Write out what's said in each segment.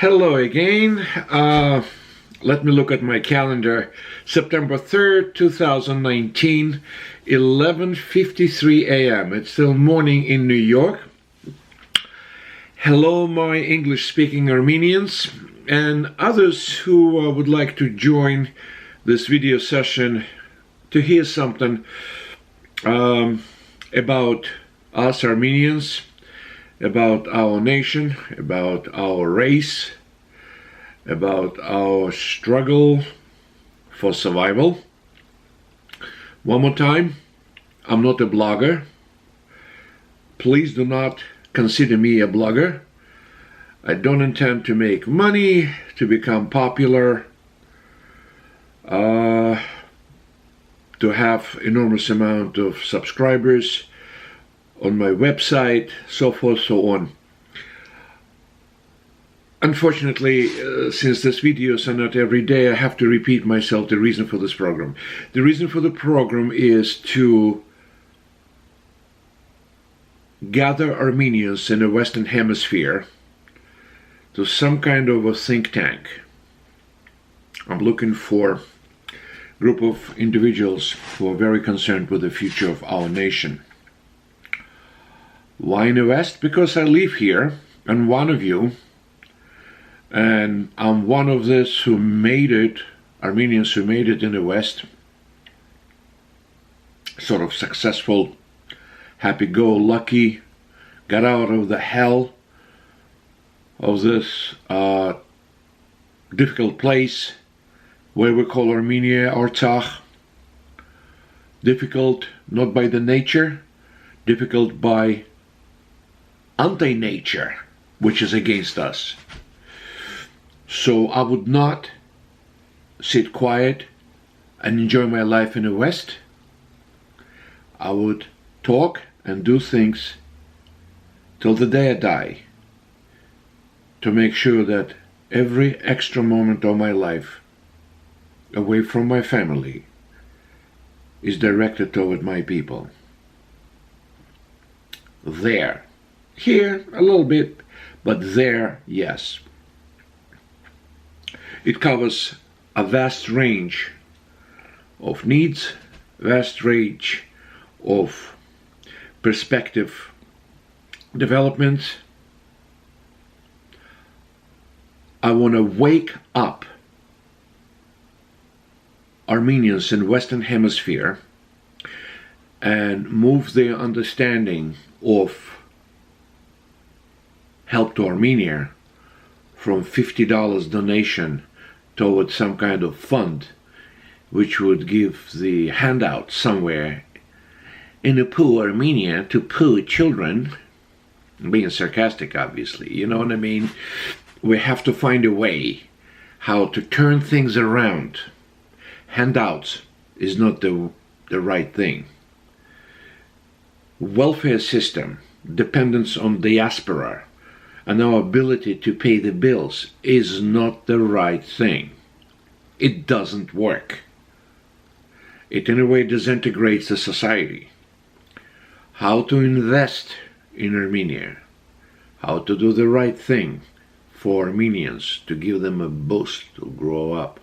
Hello again. Let me look at my calendar. September 3rd, 2019, 11:53 a.m. It's still morning in New York. Hello, my English-speaking Armenians and others who would like to join this video session to hear something about us Armenians, about our nation, about our race, about our struggle for survival. One more time, I'm not a blogger. Please do not consider me a blogger. I don't intend to make money, to become popular, to have enormous amount of subscribers on my website, so forth, so on. Unfortunately, since these videos are not every day, I have to repeat myself the reason for this program. The reason for the program is to gather Armenians in the Western Hemisphere to some kind of a think tank. I'm looking for a group of individuals who are very concerned with the future of our nation. Why in the West? Because I live here, and one of you, and I'm one of those who made it, Armenians who made it in the West, sort of successful, happy-go-lucky, got out of the hell of this difficult place where we call Armenia, Artsakh. Difficult not by the nature, difficult by anti-nature, which is against us. So I would not sit quiet and enjoy my life in the West. I would talk and do things till the day I die to make sure that every extra moment of my life away from my family is directed toward my people. There. Here, a little bit, but there, yes. It covers a vast range of needs, vast range of perspective developments. I want to wake up Armenians in Western Hemisphere and move their understanding of help to Armenia from $50 donation towards some kind of fund which would give the handout somewhere in a poor Armenia to poor children. I'm being sarcastic, obviously, you know what I mean? We have to find a way how to turn things around. Handouts is not the right thing. Welfare system, dependence on diaspora, and our ability to pay the bills is not the right thing. It doesn't work. It in a way disintegrates the society. How to invest in Armenia, how to do the right thing for Armenians, to give them a boost to grow up.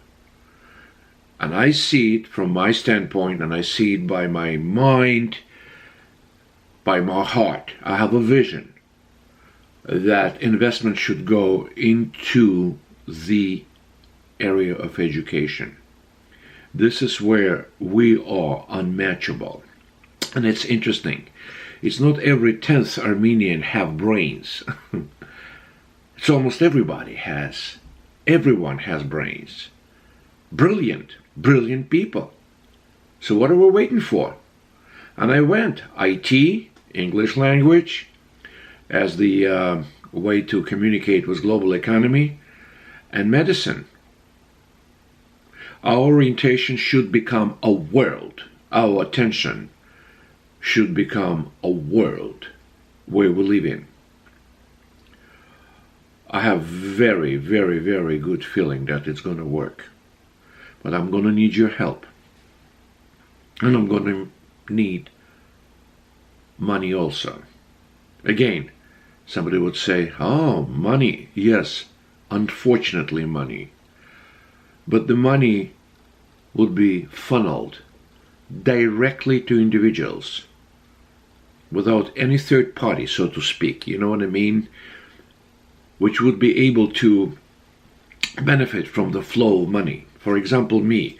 And I see it from my standpoint, and I see it by my mind, by my heart. I have a vision that investment should go into the area of education. This is where we are unmatchable. And it's interesting. It's not every 10th Armenian have brains. It's almost everybody has. Everyone has brains. Brilliant people. So what are we waiting for? And I went IT, English language, as the way to communicate with global economy, and medicine. Our orientation should become a world. Our attention should become a world where we live in. I have very, very, very good feeling that it's going to work. But I'm going to need your help. And I'm going to need money also. Again, somebody would say, oh, money, yes, unfortunately money, but the money would be funneled directly to individuals without any third party, so to speak, you know what I mean, which would be able to benefit from the flow of money. For example, me,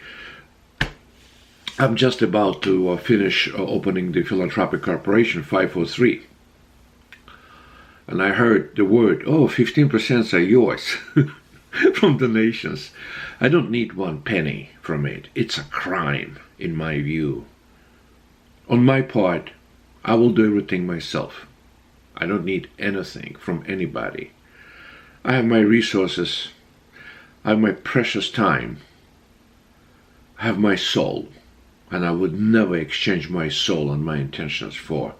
I'm just about to finish opening the philanthropic corporation 503, and I heard the word, oh, 15% are yours from donations. I don't need one penny from it. It's a crime, in my view. On my part, I will do everything myself. I don't need anything from anybody. I have my resources, I have my precious time, I have my soul, and I would never exchange my soul and my intentions for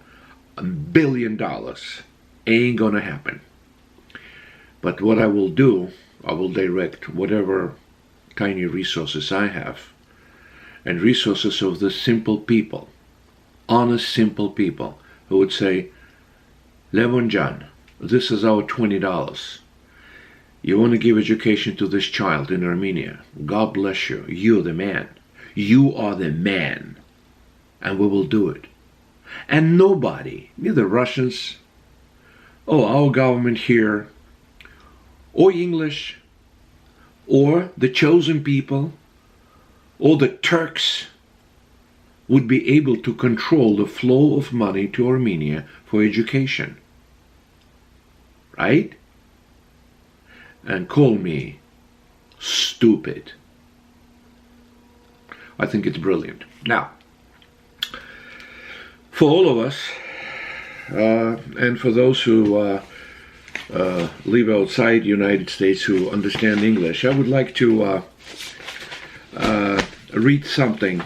$1 billion. Ain't gonna happen. But what I will do, I will direct whatever tiny resources I have, and resources of the simple people, honest, simple people, who would say, Levon John, this is our $20. You want to give education to this child in Armenia. God bless you. You're the man. You are the man. And we will do it. And nobody, neither Russians, or our government here, or English, or the chosen people, or the Turks, would be able to control the flow of money to Armenia for education. Right? And call me stupid. I think it's brilliant. Now, for all of us, and for those who live outside the United States who understand English, I would like to read something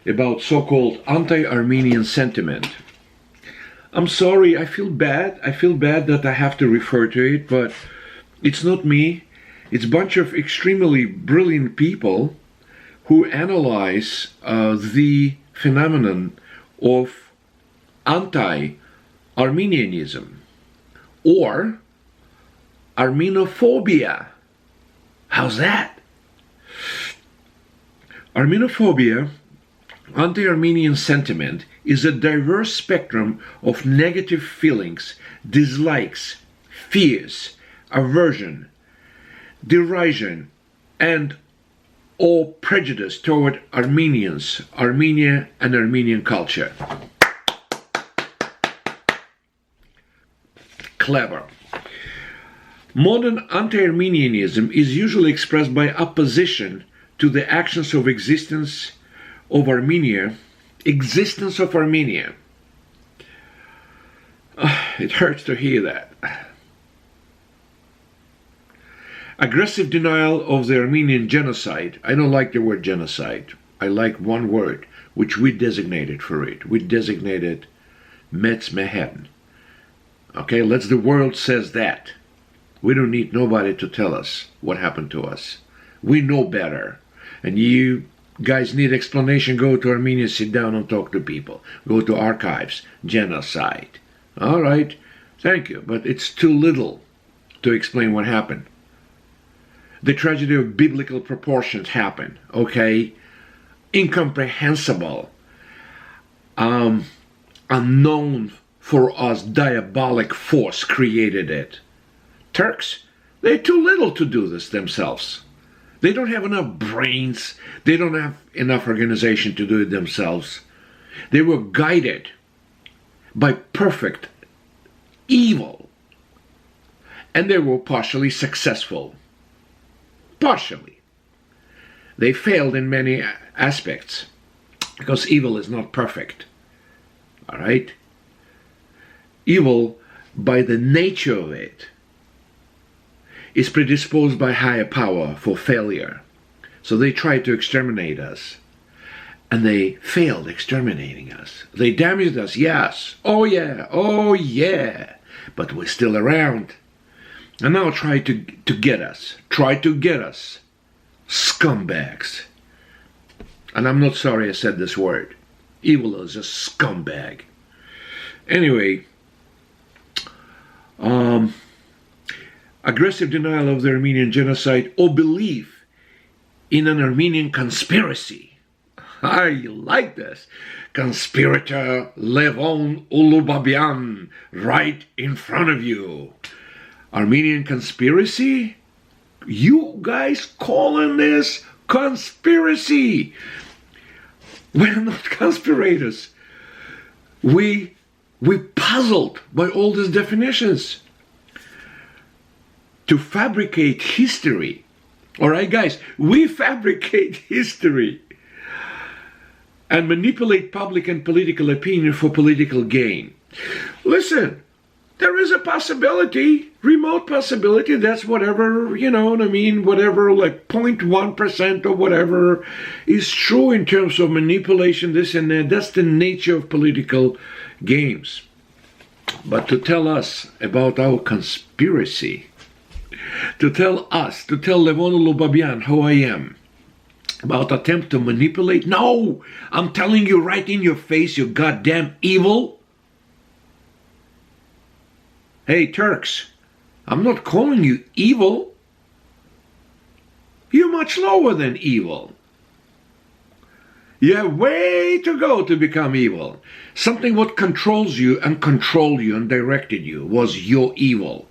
about so-called anti-Armenian sentiment. I'm sorry, I feel bad. I feel bad that I have to refer to it, but it's not me. It's a bunch of extremely brilliant people who analyze the phenomenon of anti-Armenianism or Armenophobia. How's that? Armenophobia, anti-Armenian sentiment, is a diverse spectrum of negative feelings, dislikes, fears, aversion, derision, and or prejudice toward Armenians, Armenia, and Armenian culture. Clever. Modern anti-Armenianism is usually expressed by opposition to the actions of existence of Armenia. It hurts to hear that. Aggressive denial of the Armenian genocide. I don't like the word genocide. I like one word, which we designated for it. We designated Metz Mehen. Okay, the world says that. We don't need nobody to tell us what happened to us. We know better. And you guys need explanation, go to Armenia, sit down and talk to people. Go to archives, genocide. All right, thank you, but it's too little to explain what happened. The tragedy of biblical proportions happened, okay? Incomprehensible, unknown for us, diabolic force created it. Turks, they're too little to do this themselves. They don't have enough brains. They don't have enough organization to do it themselves. They were guided by perfect evil. And they were partially successful. Partially. They failed in many aspects because evil is not perfect. All right? Evil, by the nature of it, is predisposed by higher power for failure. So they tried to exterminate us. And they failed exterminating us. They damaged us, yes. Oh yeah, oh yeah. But we're still around. And now try to get us. Try to get us. Scumbags. And I'm not sorry I said this word. Evil is a scumbag. Anyway, aggressive denial of the Armenian genocide, or belief in an Armenian conspiracy. I like this. Conspirator Levon Ulubabian, right in front of you. Armenian conspiracy? You guys calling this conspiracy? We're not conspirators. We're puzzled by all these definitions. To fabricate history. All right, guys, we fabricate history and manipulate public and political opinion for political gain. Listen, there is a possibility, remote possibility, that's whatever, you know what I mean, whatever, like 0.1% or whatever is true in terms of manipulation, this and that. That's the nature of political games. But to tell us about our conspiracy, to tell Levon Ulubabian who I am, about attempt to manipulate, no, I'm telling you right in your face, you goddamn evil. Hey, Turks, I'm not calling you evil. You're much lower than evil. You have way to go to become evil. Something what controls you and controlled you and directed you was your evil.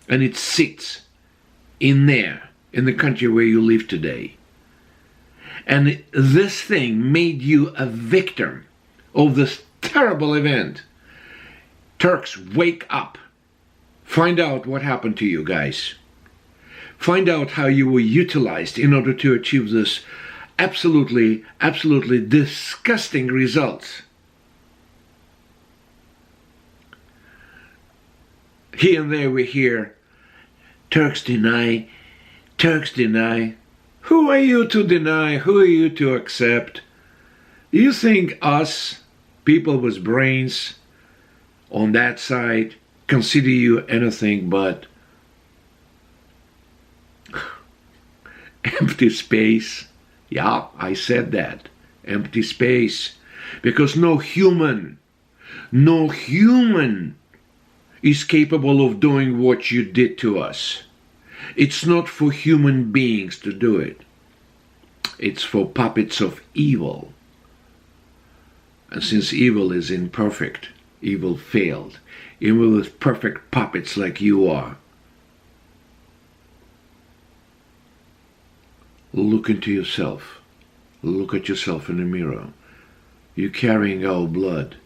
And it sits in there, in the country where you live today. And this thing made you a victim of this terrible event. Turks, wake up. Find out what happened to you guys. Find out how you were utilized in order to achieve this absolutely disgusting results. Here and there we hear, Turks deny, Turks deny. Who are you to deny? Who are you to accept? Do you think us, people with brains on that side, consider you anything but empty space? Yeah, I said that. Empty space. Because no human is capable of doing what you did to us. It's not for human beings to do it. It's for puppets of evil. And since evil is imperfect, evil failed. Evil with perfect puppets like you are. Look into yourself. Look at yourself in the mirror. You're carrying our blood.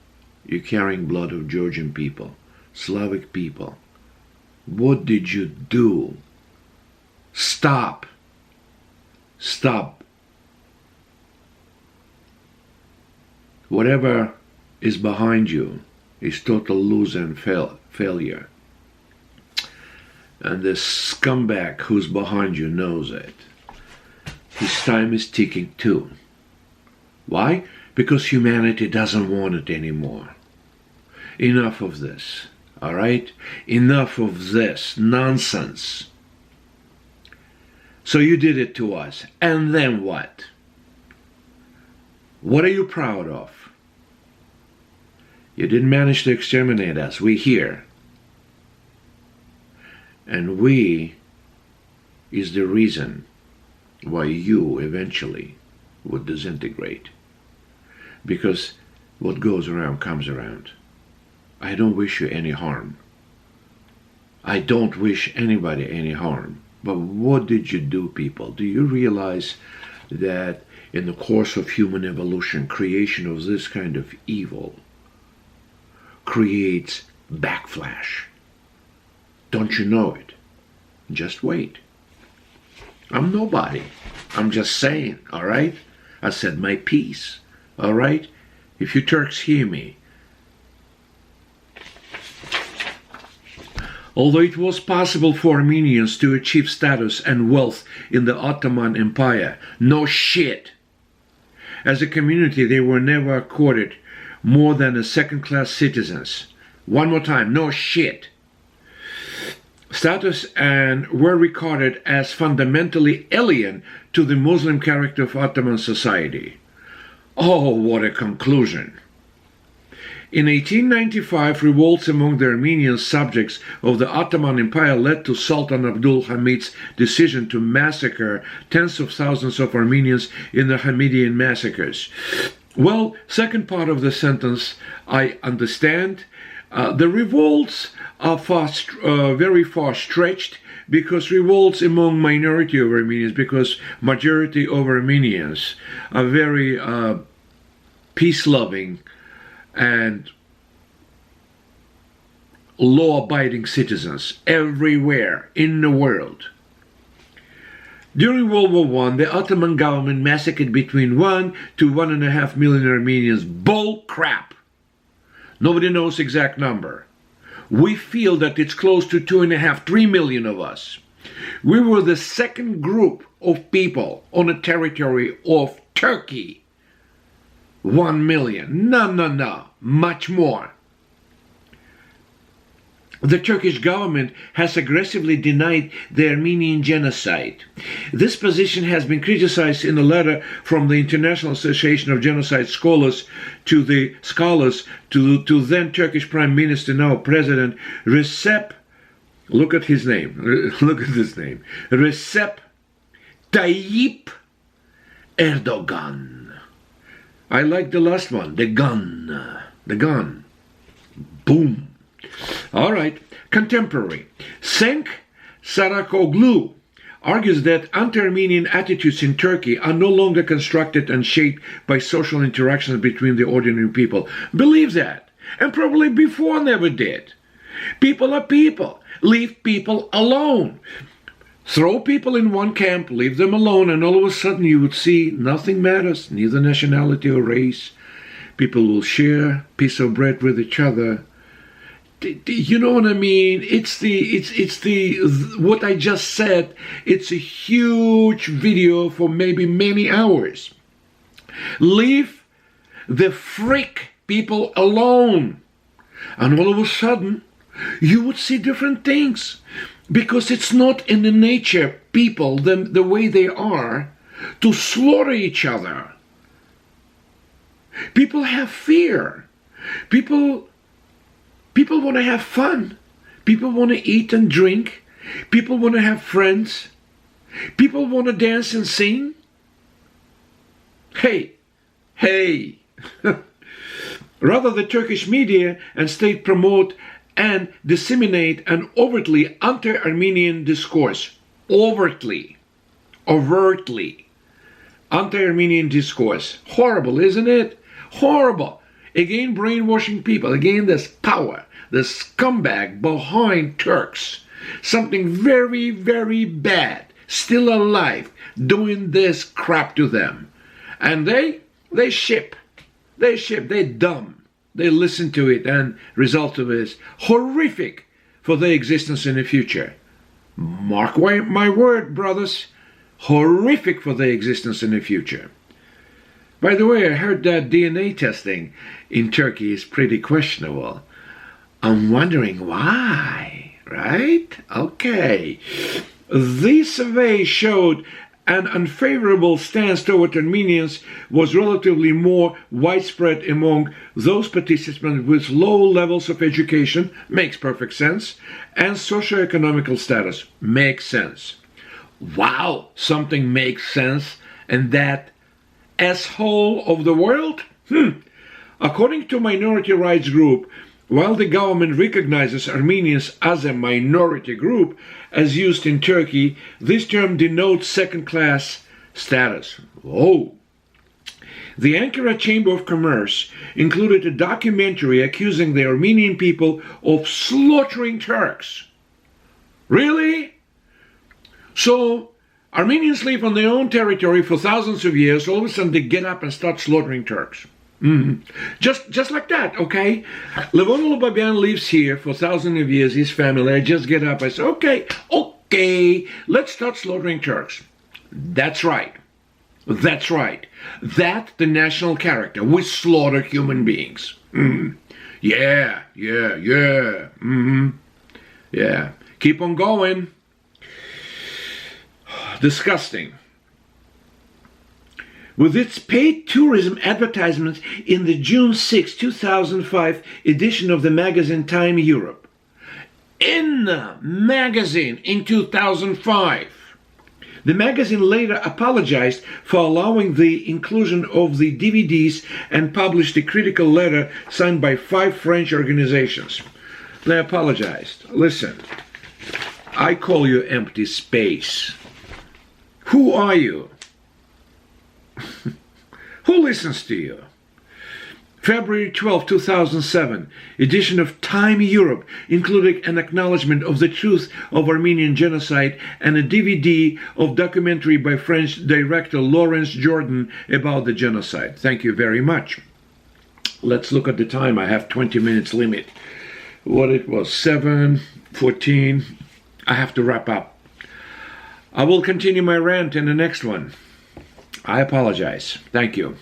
You're carrying blood of Georgian people, Slavic people. What did you do? Stop. Stop. Whatever is behind you is total loser and failure. And the scumbag who's behind you knows it. His time is ticking too. Why? Because humanity doesn't want it anymore. Enough of this, all right? Enough of this nonsense. So you did it to us, and then what? What are you proud of? You didn't manage to exterminate us. We're here. And we is the reason why you eventually would disintegrate. Because what goes around comes around. I don't wish you any harm. I don't wish anybody any harm. But what did you do, people? Do you realize that in the course of human evolution, creation of this kind of evil creates backflash? Don't you know it? Just wait. I'm nobody. I'm just saying, all right? I said my piece, all right? If you Turks hear me. Although it was possible for Armenians to achieve status and wealth in the Ottoman Empire, no shit. As a community, they were never accorded more than as second-class citizens. One more time, no shit. Status and were regarded as fundamentally alien to the Muslim character of Ottoman society. Oh, what a conclusion. In 1895, revolts among the Armenian subjects of the Ottoman Empire led to Sultan Abdul Hamid's decision to massacre tens of thousands of Armenians in the Hamidian massacres. Well, second part of the sentence, I understand. The revolts are very far stretched, because revolts among minority of Armenians, because majority of Armenians are very peace-loving and law-abiding citizens everywhere in the world. During World War I, the Ottoman government massacred between 1 to 1.5 million Armenians. Bull crap! Nobody knows exact number. We feel that it's close to 2.5, 3 million of us. We were the second group of people on the territory of Turkey. 1 million. No. Much more. The Turkish government has aggressively denied the Armenian genocide. This position has been criticized in a letter from the International Association of Genocide Scholars to then Turkish Prime Minister, now President Recep, look at his name, Recep Tayyip Erdogan. I like the last one, the gun. Boom. All right, contemporary. Cenk Sarakoglu argues that anti-Armenian attitudes in Turkey are no longer constructed and shaped by social interactions between the ordinary people. Believe that, and probably before never did. People are people. Leave people alone. Throw people in one camp, leave them alone, and all of a sudden you would see nothing matters, neither nationality or race. People will share a piece of bread with each other. You know what I mean? It's what I just said. It's a huge video for maybe many hours. Leave the freak people alone. And all of a sudden, you would see different things. Because it's not in the nature, people, the way they are, to slaughter each other. People have fear. People want to have fun. People want to eat and drink. People want to have friends. People want to dance and sing. Hey. Rather, the Turkish media and state promote and disseminate an overtly anti-Armenian discourse. Overtly. Anti-Armenian discourse. Horrible, isn't it? Horrible. Again, brainwashing people. Again, this power, the scumbag behind Turks. Something very, very bad. Still alive. Doing this crap to them. And they ship. They're dumb. They listen to it, and result of it is horrific for their existence in the future. Mark my word, brothers. Horrific for their existence in the future. By the way, I heard that DNA testing in Turkey is pretty questionable. I'm wondering why, right? Okay. This survey showed an unfavorable stance toward Armenians was relatively more widespread among those participants with low levels of education, makes perfect sense, and socioeconomical status, makes sense. Wow, something makes sense, and that asshole of the world? According to minority rights group, while the government recognizes Armenians as a minority group, as used in Turkey, this term denotes second-class status. Whoa! The Ankara Chamber of Commerce included a documentary accusing the Armenian people of slaughtering Turks. Really? So, Armenians live on their own territory for thousands of years, all of a sudden they get up and start slaughtering Turks. Just like that, okay? Levon Lubabyan lives here for thousands of years, his family. I just get up, I say, okay, let's start slaughtering Turks. That's right. That's the national character. We slaughter human beings. Yeah. Yeah. Keep on going. Disgusting. with its paid tourism advertisements in the June 6, 2005 edition of the magazine Time Europe. In the magazine in 2005. The magazine later apologized for allowing the inclusion of the DVDs and published a critical letter signed by 5 French organizations. They apologized. Listen, I call you empty space. Who are you? Who listens to you? February 12, 2007, edition of Time Europe included an acknowledgement of the truth of Armenian genocide and a DVD of documentary by French director Laurence Jordan about the genocide. Thank you very much. Let's look at the time. I have 20 minutes limit. What it was, 7:14. I have to wrap up. I will continue my rant in the next one. I apologize. Thank you.